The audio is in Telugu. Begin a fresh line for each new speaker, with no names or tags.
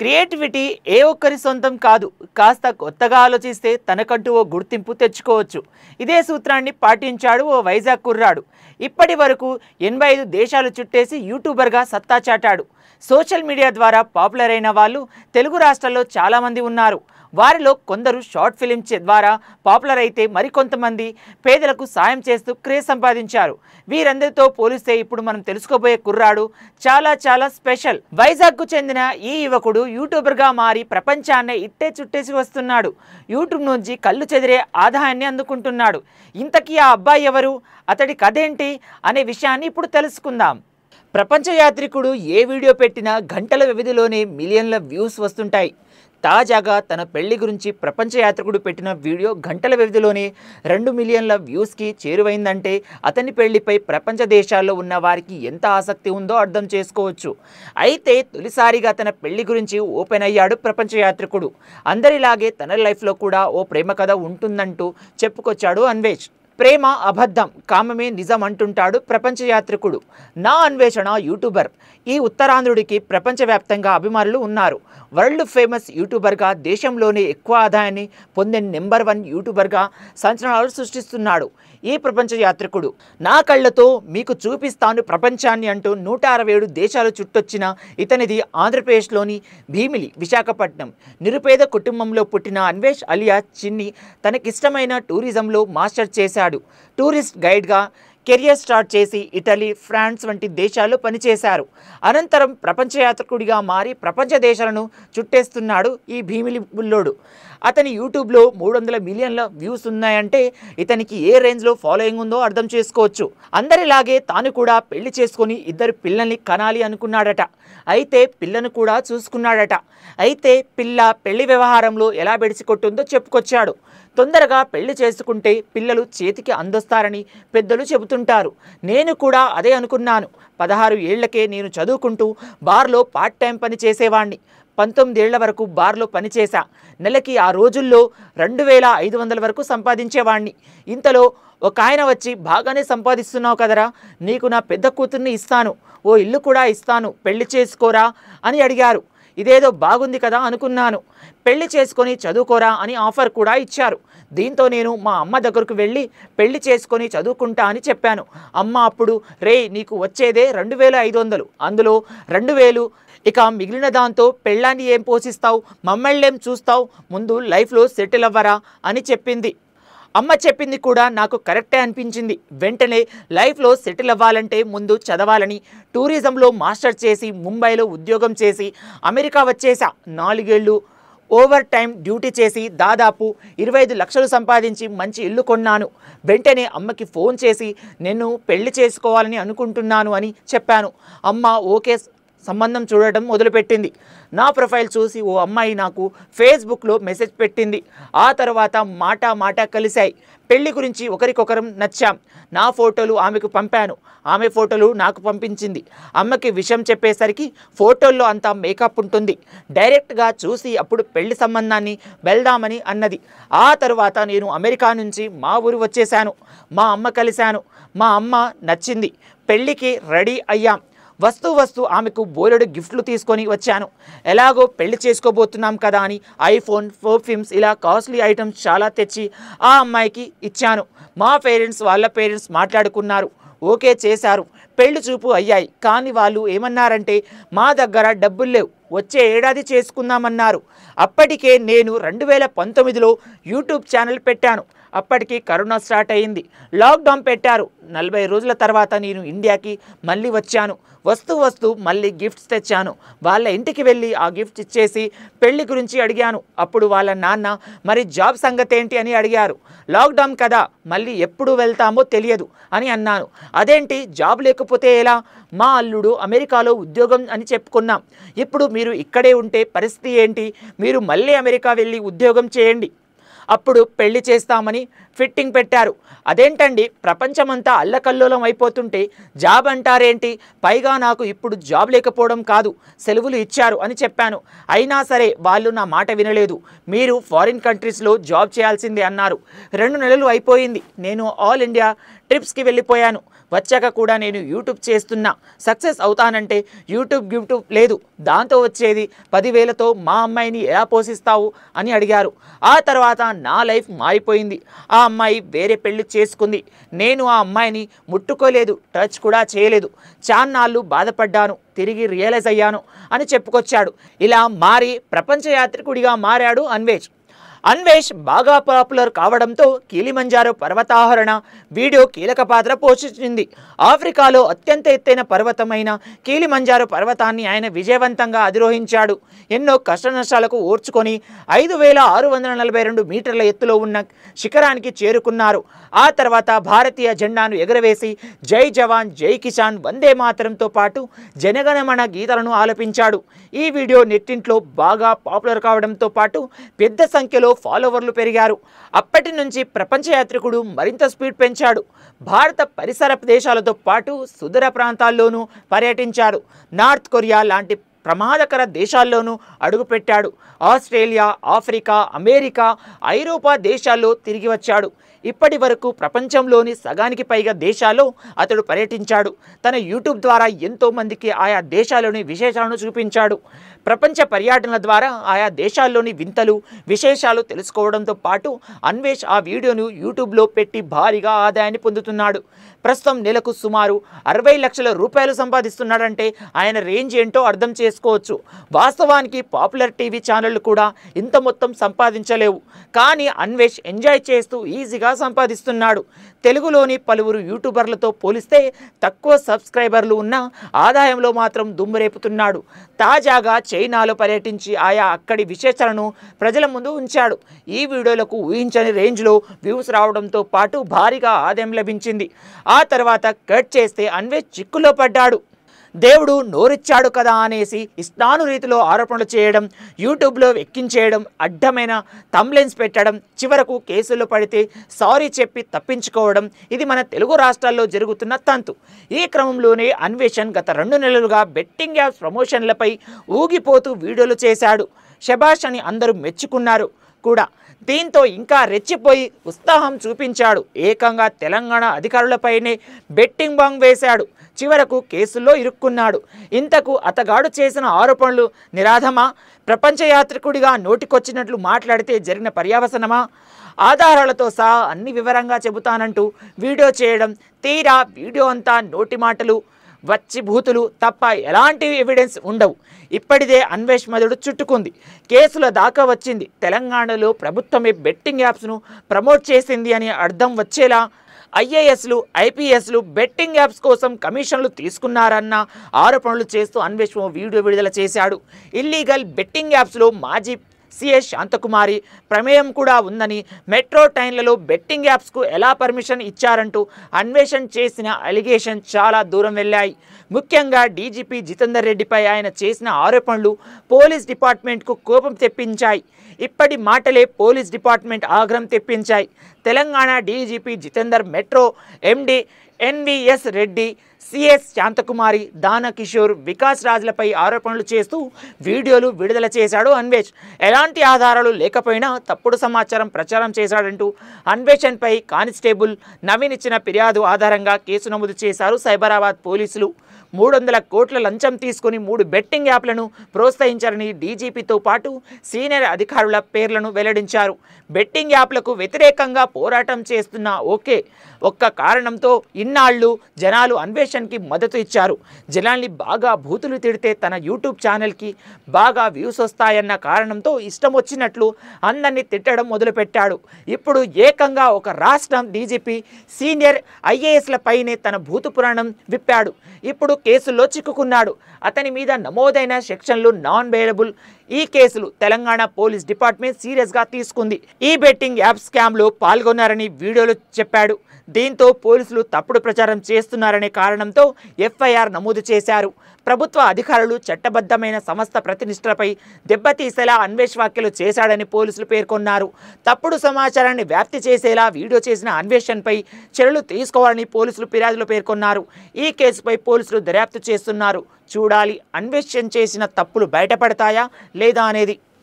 క్రియేటివిటీ ఏ ఒక్కరి సొంతం కాదు. కాస్త కొత్తగా ఆలోచిస్తే తనకంటూ ఓ గుర్తింపు తెచ్చుకోవచ్చు. ఇదే సూత్రాన్ని పాటించాడు ఓ వైజాగ్ కుర్రాడు. ఇప్పటి వరకు 85 దేశాలు చుట్టేసి యూట్యూబర్గా సత్తా చాటాడు. సోషల్ మీడియా ద్వారా పాపులర్ అయిన వాళ్ళు తెలుగు రాష్ట్రాల్లో చాలామంది ఉన్నారు. వారిలో కొందరు షార్ట్ ఫిలిమ్స్ ద్వారా పాపులర్ అయితే మరికొంతమంది పేదలకు సాయం చేస్తూ క్రేజ్ సంపాదించారు. వీరందరితో పోలిస్తే ఇప్పుడు మనం తెలుసుకోబోయే కుర్రాడు చాలా స్పెషల్. వైజాగ్కు చెందిన ఈ యువకుడు యూట్యూబర్గా మారి ప్రపంచాన్నే ఇట్టే చుట్టేసి వస్తున్నాడు. యూట్యూబ్ నుంచి కళ్ళు చెదిరే ఆదాయాన్ని అందుకుంటున్నాడు. ఇంతకీ ఆ అబ్బాయి ఎవరు, అతడి కథ ఏంటి అనే విషయాన్ని ఇప్పుడు తెలుసుకుందాం. ప్రపంచ యాత్రికుడు ఏ వీడియో పెట్టినా గంటల వ్యవధిలోనే మిలియన్ల వ్యూస్ వస్తుంటాయి. తాజాగా తన పెళ్లి గురించి ప్రపంచ యాత్రికుడు పెట్టిన వీడియో గంటల వ్యవధిలోనే 2 మిలియన్ల వ్యూస్కి చేరువైందంటే అతని పెళ్లిపై ప్రపంచ దేశాల్లో ఉన్న వారికి ఎంత ఆసక్తి ఉందో అర్థం చేసుకోవచ్చు. అయితే తొలిసారిగా తన పెళ్లి గురించి ఓపెన్ అయ్యాడు ప్రపంచ యాత్రికుడు. అందరిలాగే తన లైఫ్లో కూడా ఓ ప్రేమ కథ ఉంటుందంటూ చెప్పుకొచ్చాడు అన్వేష్. ప్రేమ అబద్ధం, కామమే నిజం అంటుంటాడు ప్రపంచ యాత్రికుడు. నా అన్వేషణ యూట్యూబర్. ఈ ఉత్తరాంధ్రుడికి ప్రపంచవ్యాప్తంగా అభిమానులు ఉన్నారు. వరల్డ్ ఫేమస్ యూట్యూబర్గా, దేశంలోనే ఎక్కువ ఆదాయాన్ని పొందే నెంబర్ 1 యూట్యూబర్గా సంచలనాలు సృష్టిస్తున్నాడు ఈ ప్రపంచ యాత్రికుడు. నా కళ్ళతో మీకు చూపిస్తాను ప్రపంచాన్ని అంటూ 167 దేశాలు చుట్టొచ్చిన ఇతనిది ఆంధ్రప్రదేశ్లోని భీమిలి, విశాఖపట్నం. నిరుపేద కుటుంబంలో పుట్టిన అన్వేష్ అలియా చిన్ని తనకిష్టమైన టూరిజంలో మాస్టర్ చేశాడు. టూరిస్ట్ గైడ్గా కెరియర్ స్టార్ట్ చేసి ఇటలీ, ఫ్రాన్స్ వంటి దేశాల్లో పనిచేశారు. అనంతరం ప్రపంచ యాత్రికుడిగా మారి ప్రపంచ దేశాలను చుట్టేస్తున్నాడు ఈ భీమిలి బుల్లోడు. అతని యూట్యూబ్లో 300 మిలియన్ల వ్యూస్ ఉన్నాయంటే ఇతనికి ఏ రేంజ్లో ఫాలోయింగ్ ఉందో అర్థం చేసుకోవచ్చు. అందరిలాగే తాను కూడా పెళ్లి చేసుకొని 2 పిల్లల్ని కనాలి అనుకున్నాడట. అయితే పిల్లను కూడా చూసుకున్నాడట. అయితే పెళ్లి వ్యవహారంలో ఎలా బెడిసికొట్టుందో చెప్పుకొచ్చాడు. తొందరగా పెళ్లి చేసుకుంటే పిల్లలు చేతికి అందొస్తారని పెద్దలు చెబుతుంటారు. నేను కూడా అదే అనుకున్నాను. 16 ఏళ్లకే నేను చదువుకుంటూ బార్లో పార్ట్ టైం పని చేసేవాడిని. 19 ఏళ్ల వరకు బార్లో పనిచేశా. నెలకి ఆ రోజుల్లో 2500 వరకు సంపాదించేవాడిని. ఇంతలో ఒక ఆయన వచ్చి, బాగానే సంపాదిస్తున్నావు కదరా, నీకు నా పెద్ద కూతుర్ని ఇస్తాను, ఓ ఇల్లు కూడా ఇస్తాను, పెళ్లి చేసుకోరా అని అడిగారు. ఇదేదో బాగుంది కదా అనుకున్నాను. పెళ్లి చేసుకొని చదువుకోరా అని ఆఫర్ కూడా ఇచ్చారు. దీంతో నేను మా అమ్మ దగ్గరకు వెళ్ళి పెళ్లి చేసుకొని చదువుకుంటా అని చెప్పాను. అమ్మ అప్పుడు, రే నీకు వచ్చేదే 2500, అందులో 2000 ఇక మిగిలిన దాంతో పెళ్ళాన్ని ఏం పోషిస్తావు, మమ్మల్ని ఏం చూస్తావు, ముందు లైఫ్లో సెటిల్ అవ్వరా అని చెప్పింది. అమ్మ చెప్పింది కూడా నాకు కరెక్టే అనిపించింది. వెంటనే లైఫ్లో సెటిల్ అవ్వాలంటే ముందు చదవాలని టూరిజంలో మాస్టర్ చేసి ముంబైలో ఉద్యోగం చేసి అమెరికా వచ్చేసా. 4 ఏళ్ళు ఓవర్ టైం డ్యూటీ చేసి దాదాపు 25 లక్షలు సంపాదించి మంచి ఇల్లు కొన్నాను. వెంటనే అమ్మకి ఫోన్ చేసి నేను పెళ్లి చేసుకోవాలని అనుకుంటున్నాను అని చెప్పాను. అమ్మ ఓకే సంబంధం చూడటం మొదలుపెట్టింది. నా ప్రొఫైల్ చూసి ఓ అమ్మాయి నాకు ఫేస్బుక్లో మెసేజ్ పెట్టింది. ఆ తర్వాత మాట కలిశాయి. పెళ్లి గురించి ఒకరికొకరం నచ్చాం. నా ఫోటోలు ఆమెకు పంపాను, ఆమె ఫోటోలు నాకు పంపించింది. అమ్మకి విషయం చెప్పేసరికి ఫోటోల్లో అంతా మేకప్ ఉంటుంది. డైరెక్ట్గా చూసి అప్పుడు పెళ్లి సంబంధాన్ని వెళ్దామని అన్నది. ఆ తర్వాత నేను అమెరికా నుంచి మా ఊరు వచ్చేసాను. మా అమ్మ కలిశాను. మా అమ్మ నచ్చింది. పెళ్లికి రెడీ అయ్యాం. వస్తూ ఆమెకు బోలెడు గిఫ్ట్లు తీసుకొని వచ్చాను. ఎలాగో పెళ్లి చేసుకోబోతున్నాం కదా అని ఐఫోన్, పర్ఫ్యూమ్స్ ఇలా కాస్ట్లీ ఐటమ్స్ చాలా తెచ్చి ఆ అమ్మాయికి ఇచ్చాను. మా పేరెంట్స్ వాళ్ళ పేరెంట్స్ మాట్లాడుకున్నారు, ఓకే చేశారు. పెళ్లి చూపు అయ్యాయి. కానీ వాళ్ళు ఏమన్నారంటే మా దగ్గర డబ్బులు లేవు, వచ్చే ఏడాది చేసుకుందామన్నారు. అప్పటికే నేను 2019లో యూట్యూబ్ ఛానల్ పెట్టాను. అప్పటికి కరోనా స్టార్ట్ అయ్యింది, లాక్డౌన్ పెట్టారు. 40 రోజుల తర్వాత నేను ఇండియాకి మళ్ళీ వచ్చాను. వస్తూ మళ్ళీ గిఫ్ట్స్ తెచ్చాను. వాళ్ళ ఇంటికి వెళ్ళి ఆ గిఫ్ట్స్ ఇచ్చేసి పెళ్లి గురించి అడిగాను. అప్పుడు వాళ్ళ నాన్న మరి జాబ్ సంగతి ఏంటి అని అడిగారు. లాక్డౌన్ కదా, మళ్ళీ ఎప్పుడు వెళ్తామో తెలియదు అని అన్నాను. అదేంటి జాబ్ లేకపోతే ఎలా, మా అల్లుడు అమెరికాలో ఉద్యోగం అని చెప్పుకున్నాం. ఇప్పుడు మీరు ఇక్కడే ఉంటే పరిస్థితి ఏంటి, మీరు మళ్ళీ అమెరికా వెళ్ళి ఉద్యోగం చేయండి, అప్పుడు పెళ్లి చేస్తామని ఫిట్టింగ్ పెట్టారు. అదేంటండి ప్రపంచమంతా అల్లకల్లోలం అయిపోతుంటే జాబ్ అంటారేంటి, పైగా నాకు ఇప్పుడు జాబ్ లేకపోవడం కాదు, సెలవులు ఇచ్చారు అని చెప్పాను. అయినా సరే వాళ్ళు నా మాట వినలేదు. మీరు ఫారిన్ కంట్రీస్లో జాబ్ చేయాల్సిందే అన్నారు. 2 నెలలు అయిపోయింది. నేను ఆల్ ఇండియా ట్రిప్స్కి వెళ్ళిపోయాను. వచ్చాక కూడా నేను యూట్యూబ్ చేస్తున్నా, సక్సెస్ అవుతానంటే యూట్యూబ్ లేదు, దాంతో వచ్చేది 10,000తో మా అమ్మాయిని ఎలా పోషిస్తావు అని అడిగారు. ఆ తర్వాత నా లైఫ్ మారిపోయింది. ఆ అమ్మాయి వేరే పెళ్లి చేసుకుంది. నేను ఆ అమ్మాయిని ముట్టుకోలేదు, టచ్ కూడా చేయలేదు. చాన్నాళ్ళు బాధపడ్డాను, తిరిగి రియలైజ్ అయ్యాను అని చెప్పుకొచ్చాడు. ఇలా మారి ప్రపంచ యాత్రికుడిగా మారాడు అన్వేష్. అన్వేష్ బాగా పాపులర్ కావడంతో కిలిమంజారో పర్వతారోహణ వీడియో కీలక పాత్ర పోషించింది. ఆఫ్రికాలో అత్యంత ఎత్తైన పర్వతమైన కిలిమంజారో పర్వతాన్ని ఆయన విజయవంతంగా అధిరోహించాడు. ఎన్నో కష్టనష్టాలకు ఓర్చుకొని 5,642 మీటర్ల ఎత్తులో ఉన్న శిఖరానికి చేరుకున్నారు. ఆ తర్వాత భారతీయ జెండాను ఎగురవేసి జై జవాన్ జై కిసాన్ వందే మాతరంతో పాటు జనగణమన గీతాలను ఆలపించాడు. ఈ వీడియో నెట్టింట్లో బాగా పాపులర్ కావడంతో పాటు పెద్ద సంఖ్యలో ఫాలోవర్లు పెరిగారు. అప్పటి నుంచి ప్రపంచ యాత్రికుడు మరింత స్పీడ్ పెంచాడు. భారత పరిసర దేశాలతో పాటు సుదూర ప్రాంతాల్లోనూ పర్యటించాడు. నార్త్ కొరియా లాంటి ప్రమాదకర దేశాల్లోనూ అడుగుపెట్టాడు. ఆస్ట్రేలియా, ఆఫ్రికా, అమెరికా, ఐరోపా దేశాల్లో తిరిగి వచ్చాడు. ఇప్పటి వరకు ప్రపంచంలోని సగానికి పైగా దేశాల్లో అతడు పర్యటించాడు. తన యూట్యూబ్ ద్వారా ఎంతో మందికి ఆయా దేశాల్లోని విశేషాలను చూపించాడు. ప్రపంచ పర్యటనల ద్వారా ఆయా దేశాల్లోని వింతలు విశేషాలు తెలుసుకోవడంతో పాటు అన్వేష్ ఆ వీడియోను యూట్యూబ్లో పెట్టి భారీగా ఆదాయాన్ని పొందుతున్నాడు. ప్రస్తుతం నెలకు సుమారు 60 లక్షల రూపాయలు సంపాదిస్తున్నాడంటే ఆయన రేంజ్ ఏంటో అర్థం చేసుకోవచ్చు. వాస్తవానికి పాపులర్ టీవీ ఛానళ్లు కూడా ఇంత మొత్తం సంపాదించలేవు, కానీ అన్వేష్ ఎంజాయ్ చేస్తూ ఈజీగా సంపాదిస్తున్నాడు. తెలుగులోని పలువురు యూట్యూబర్లతో పోలిస్తే తక్కువ సబ్స్క్రైబర్లు ఉన్న ఆదాయంలో మాత్రం దుమ్మురేపుతున్నాడు. తాజాగా చైనాలో పర్యటించి ఆయా అక్కడి విశేషాలను ప్రజల ముందు ఉంచాడు. ఈ వీడియోలకు ఊహించని రేంజ్లో వ్యూస్ రావడంతో పాటు భారీగా ఆదాయం లభించింది. ఆ తర్వాత కట్ చేస్తే అన్వేష్ చిక్కులో పడ్డాడు. దేవుడు నోరిచ్చాడు కదా అనేసి ఇష్టాను రీతిలో ఆరోపణలు చేయడం, యూట్యూబ్లో ఎక్కించేయడం, అడ్డమైన థంబ్నెయిల్స్ పెట్టడం, చివరకు కేసుల్లో పడితే సారీ చెప్పి తప్పించుకోవడం ఇది మన తెలుగు రాష్ట్రాల్లో జరుగుతున్న తంతు. ఈ క్రమంలోనే అన్వేషణ్ గత 2 నెలలుగా బెట్టింగ్ యాప్స్ ప్రమోషన్లపై ఊగిపోతూ వీడియోలు చేశాడు. శభాష్ అని అందరూ మెచ్చుకున్నారు కూడా. దీంతో ఇంకా రెచ్చిపోయి ఉత్సాహం చూపించాడు. ఏకంగా తెలంగాణ అధికారులపైనే బెట్టింగ్ బాంగ్ వేశాడు. చివరకు కేసుల్లో ఇరుక్కున్నాడు. ఇంతకు అతగాడు చేసిన ఆరోపణలు నిరాధమా? ప్రపంచ యాత్రికుడిగా నోటికొచ్చినట్లు మాట్లాడితే జరిగిన పర్యవసనమా? ఆధారాలతో సహా అన్ని వివరంగా చెబుతానంటూ వీడియో చేయడం, తీరా వీడియో అంతా నోటి మాటలు వచ్చి భూతులు తప్ప ఎలాంటి ఎవిడెన్స్ ఉండవు. ఇప్పటిదే అన్వేష్ మెదడు చుట్టుకుంది. కేసుల దాకా వచ్చింది. తెలంగాణలో ప్రభుత్వమే బెట్టింగ్ యాప్స్ను ప్రమోట్ చేసింది అని అర్థం వచ్చేలా ఐఏఎస్లు, ఐపీఎస్లు బెట్టింగ్ యాప్స్ కోసం కమిషన్లు తీసుకున్నారన్న ఆరోపణలు చేస్తూ అన్వేష్ వీడియో విడుదల చేశాడు. ఇల్లీగల్ బెట్టింగ్ యాప్స్లో మాజీ సిఎస్ శాంతకుమారి ప్రమేయం కూడా ఉందని, మెట్రో ట్రైన్లలో బెట్టింగ్ యాప్స్కు ఎలా పర్మిషన్ ఇచ్చారంటూ అన్వేషణ చేసిన అలిగేషన్ చాలా దూరం వెళ్ళాయి. ముఖ్యంగా డీజీపీ జితేందర్ రెడ్డిపై ఆయన చేసిన ఆరోపణలు పోలీస్ డిపార్ట్మెంట్కు కోపం తెప్పించాయి. ఇప్పటి మాటలే పోలీస్ డిపార్ట్మెంట్ ఆగ్రహం తెప్పించాయి. Telangana DGP Jitender, metro MD NVS Reddy, CS Shanthi Kumari, Dana Kishore, Vikas రాజ్లపై ఆరోపణలు చేస్తూ వీడియోలు విడుదల చేశాడు అన్వేష్. ఎలాంటి ఆధారాలు లేకపోయినా తప్పుడు సమాచారం ప్రచారం చేశాడంటూ అన్వేషణపై కానిస్టేబుల్ నవీన్ ఇచ్చిన ఫిర్యాదు ఆధారంగా కేసు నమోదు చేశారు సైబరాబాద్ పోలీసులు. 300 కోట్ల లంచం తీసుకుని 3 బెట్టింగ్ యాప్లను ప్రోత్సహించారని డీజీపీతో పాటు సీనియర్ అధికారుల పేర్లను వెల్లడించారు. బెట్టింగ్ యాప్లకు వ్యతిరేకంగా పోరాటం చేస్తున్న ఒక్క కారణంతో ఇన్నాళ్ళు జనాలు అన్వేషణకి మద్దతు ఇచ్చారు. జనాల్ని బాగా బూతులు తిడితే తన యూట్యూబ్ ఛానల్కి బాగా వ్యూస్ వస్తాయన్న కారణంతో ఇష్టం వచ్చినట్లు అందరినీ తిట్టడం మొదలుపెట్టాడు. ఇప్పుడు ఏకంగా ఒక రాష్ట్రం డీజీపీ, సీనియర్ ఐఏఎస్లపైనే తన భూతు పురాణం విప్పాడు. ఇప్పుడు కేసుల్లో చిక్కుకున్నాడు. అతని మీద నమోదైన సెక్షన్లు నాన్ బెయిలబుల్. ఈ కేసులు తెలంగాణ పోలీస్ డిపార్ట్మెంట్ సీరియస్గా తీసుకుంది. ఈ బెట్టింగ్ యాప్ స్కామ్లో పాల్గొన్నారని వీడియోలో చెప్పాడు. దీంతో పోలీసులు తప్పుడు ప్రచారం చేస్తున్నారనే కారణంతో ఎఫ్ఐఆర్ నమోదు చేశారు. ప్రభుత్వ అధికారులు చట్టబద్ధమైన సంస్థ ప్రతినిష్టలపై దెబ్బతీసేలా అన్వేష్ వ్యాఖ్యలు చేశాడని పోలీసులు పేర్కొన్నారు. తప్పుడు సమాచారాన్ని వ్యాప్తి చేసేలా వీడియో చేసిన అన్వేషణపై చర్యలు తీసుకోవాలని పోలీసులు ఫిర్యాదులో పేర్కొన్నారు. ఈ కేసుపై పోలీసులు దర్యాప్తు చేస్తున్నారు. చూడాలి అన్వేషణ చేసిన తప్పులు బయటపడతాయా లేదా అనేది.